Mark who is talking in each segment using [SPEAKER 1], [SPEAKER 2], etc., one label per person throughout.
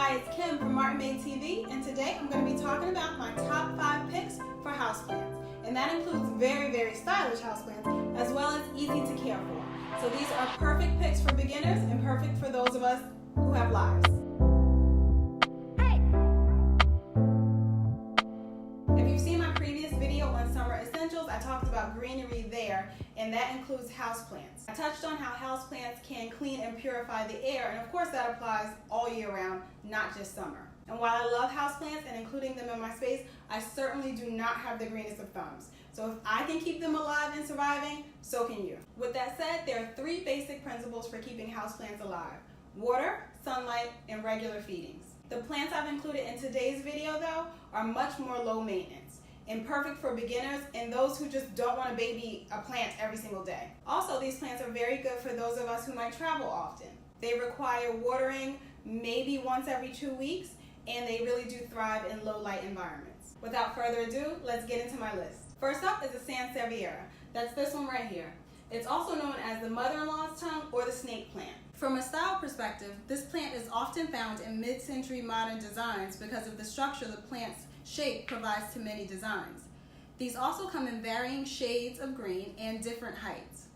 [SPEAKER 1] Hi, it's Kim from Martin-MadeTV, and today I'm going to be talking about my top 5 picks for houseplants. And that includes very, very stylish houseplants, as well as easy to care for. So these are perfect picks for beginners and perfect for those of us who have lives. If you've seen my previous video on summer essentials, I talked about greenery there, and that includes houseplants. I touched on how houseplants can clean and purify the air, and of course that applies all year round, not just summer. And while I love houseplants and including them in my space, I certainly do not have the greenest of thumbs. So if I can keep them alive and surviving, so can you. With that said, there are 3 basic principles for keeping houseplants alive: water, sunlight, and regular feedings. The plants I've included in today's video, though, are much more low maintenance and perfect for beginners and those who just don't want to baby a plant every single day. Also, these plants are very good for those of us who might travel often. They require watering maybe once every 2 weeks, and they really do thrive in low light environments. Without further ado, let's get into my list. First up is the Sansevieria. That's this one right here. It's also known as the mother-in-law's tongue or the snake plant. From a style perspective, this plant is often found in mid-century modern designs because of the structure the plant's shape provides to many designs. These also come in varying shades of green and different heights.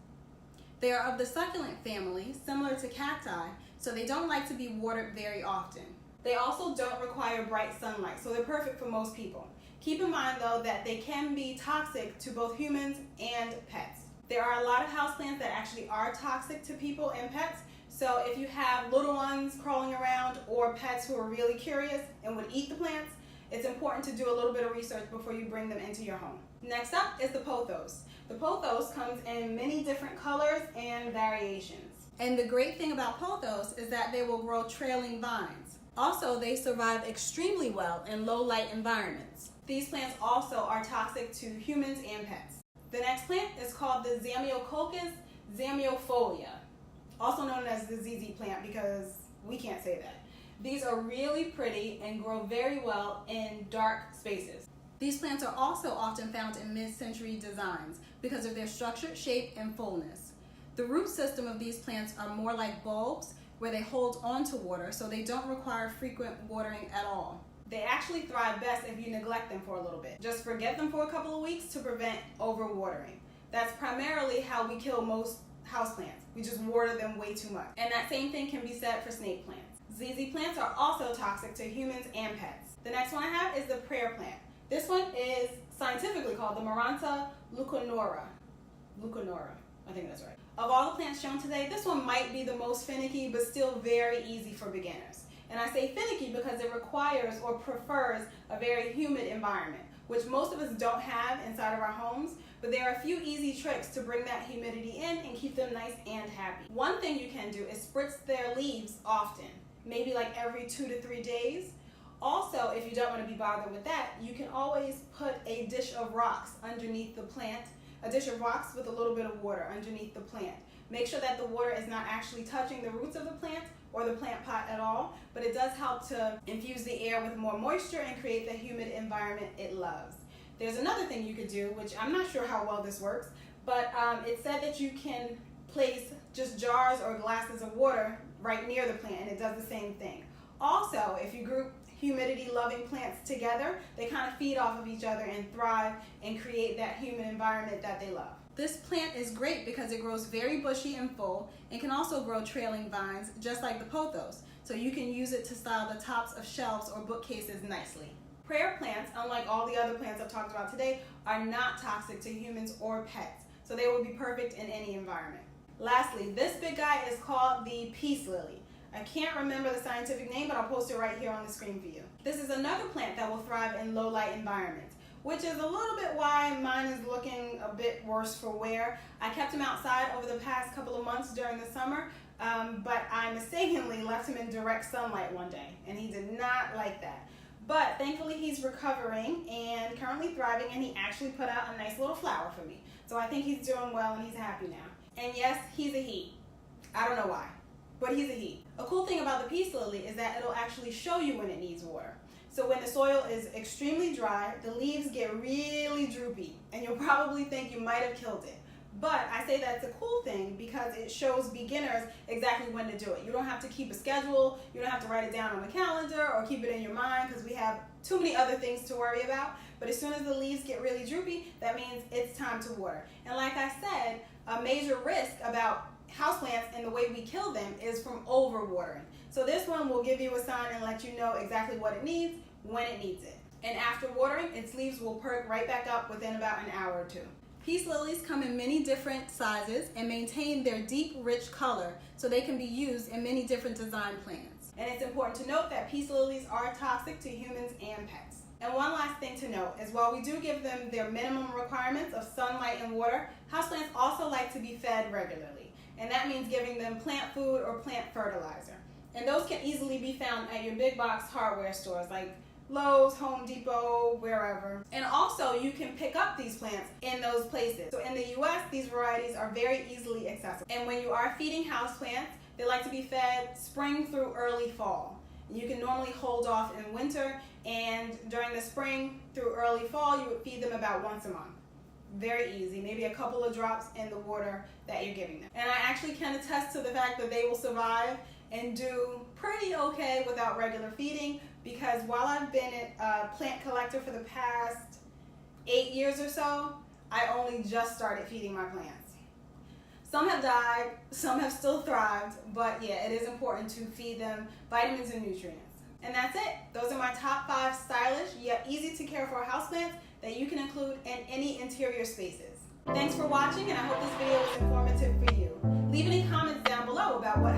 [SPEAKER 1] They are of the succulent family, similar to cacti, so they don't like to be watered very often. They also don't require bright sunlight, so they're perfect for most people. Keep in mind though that they can be toxic to both humans and pets. There are a lot of houseplants that actually are toxic to people and pets, so if you have little ones crawling around or pets who are really curious and would eat the plants, it's important to do a little bit of research before you bring them into your home. Next up is the Pothos. The Pothos comes in many different colors and variations. And the great thing about Pothos is that they will grow trailing vines. Also, they survive extremely well in low light environments. These plants also are toxic to humans and pets. The next plant is called the Zamioculcas Zamiifolia, also known as the ZZ plant because we can't say that. These are really pretty and grow very well in dark spaces. These plants are also often found in mid-century designs because of their structured shape and fullness. The root system of these plants are more like bulbs where they hold on to water, so they don't require frequent watering at all. They actually thrive best if you neglect them for a little bit. Just forget them for a couple of weeks to prevent overwatering. That's primarily how we kill most houseplants. We just water them way too much. And that same thing can be said for snake plants. ZZ plants are also toxic to humans and pets. The next one I have is the prayer plant. This one is scientifically called the Maranta Leuconeura. I think that's right. Of all the plants shown today, this one might be the most finicky, but still very easy for beginners. And I say finicky because it requires or prefers a very humid environment, which most of us don't have inside of our homes, but there are a few easy tricks to bring that humidity in and keep them nice and happy. One thing you can do is spritz their leaves often, maybe like every 2 to 3 days. Also, if you don't want to be bothered with that, you can always put a dish of rocks underneath the plant, a dish of rocks with a little bit of water underneath the plant. Make sure that the water is not actually touching the roots of the plant or the plant pot at all, but it does help to infuse the air with more moisture and create the humid environment it loves. There's another thing you could do, which I'm not sure how well this works, but it said that you can place just jars or glasses of water right near the plant, and it does the same thing. Also, if you group humidity-loving plants together, they kind of feed off of each other and thrive and create that humid environment that they love. This plant is great because it grows very bushy and full and can also grow trailing vines just like the Pothos, so you can use it to style the tops of shelves or bookcases nicely. Prayer plants, unlike all the other plants I've talked about today, are not toxic to humans or pets, so they will be perfect in any environment. Lastly, this big guy is called the peace lily. I can't remember the scientific name, but I'll post it right here on the screen for you. This is another plant that will thrive in low light environments, which is a little bit why mine is looking a bit worse for wear. I kept him outside over the past couple of months during the summer, but I mistakenly left him in direct sunlight one day, and he did not like that. But thankfully he's recovering and currently thriving, and he actually put out a nice little flower for me. So I think he's doing well and he's happy now. And yes, he's a he. I don't know why, but he's a he. A cool thing about the peace lily is that it'll actually show you when it needs water. So when the soil is extremely dry, the leaves get really droopy, and you'll probably think you might have killed it. But I say that's a cool thing because it shows beginners exactly when to do it. You don't have to keep a schedule, you don't have to write it down on the calendar or keep it in your mind because we have too many other things to worry about. But as soon as the leaves get really droopy, that means it's time to water. And like I said, a major risk about houseplants and the way we kill them is from overwatering. So this one will give you a sign and let you know exactly what it needs, when it needs it. And after watering, its leaves will perk right back up within about an hour or two. Peace lilies come in many different sizes and maintain their deep, rich color so they can be used in many different design plans. And it's important to note that peace lilies are toxic to humans and pets. And one last thing to note is while we do give them their minimum requirements of sunlight and water, houseplants also like to be fed regularly. And that means giving them plant food or plant fertilizer. And those can easily be found at your big box hardware stores like Lowe's, Home Depot, wherever. And also you can pick up these plants in those places. So in the US, these varieties are very easily accessible. And when you are feeding houseplants, they like to be fed spring through early fall. You can normally hold off in winter, and during the spring through early fall, you would feed them about once a month. Very easy, maybe a couple of drops in the water that you're giving them. And I actually can attest to the fact that they will survive and do pretty okay without regular feeding, because while I've been a plant collector for the past 8 years or so, I only just started feeding my plants. Some have died, some have still thrived, but yeah, it is important to feed them vitamins and nutrients. And that's it. Those are my top 5 stylish yet easy to care for houseplants that you can include in any interior spaces. Thanks for watching, and I hope this video was informative for you. Leave any comments down below about what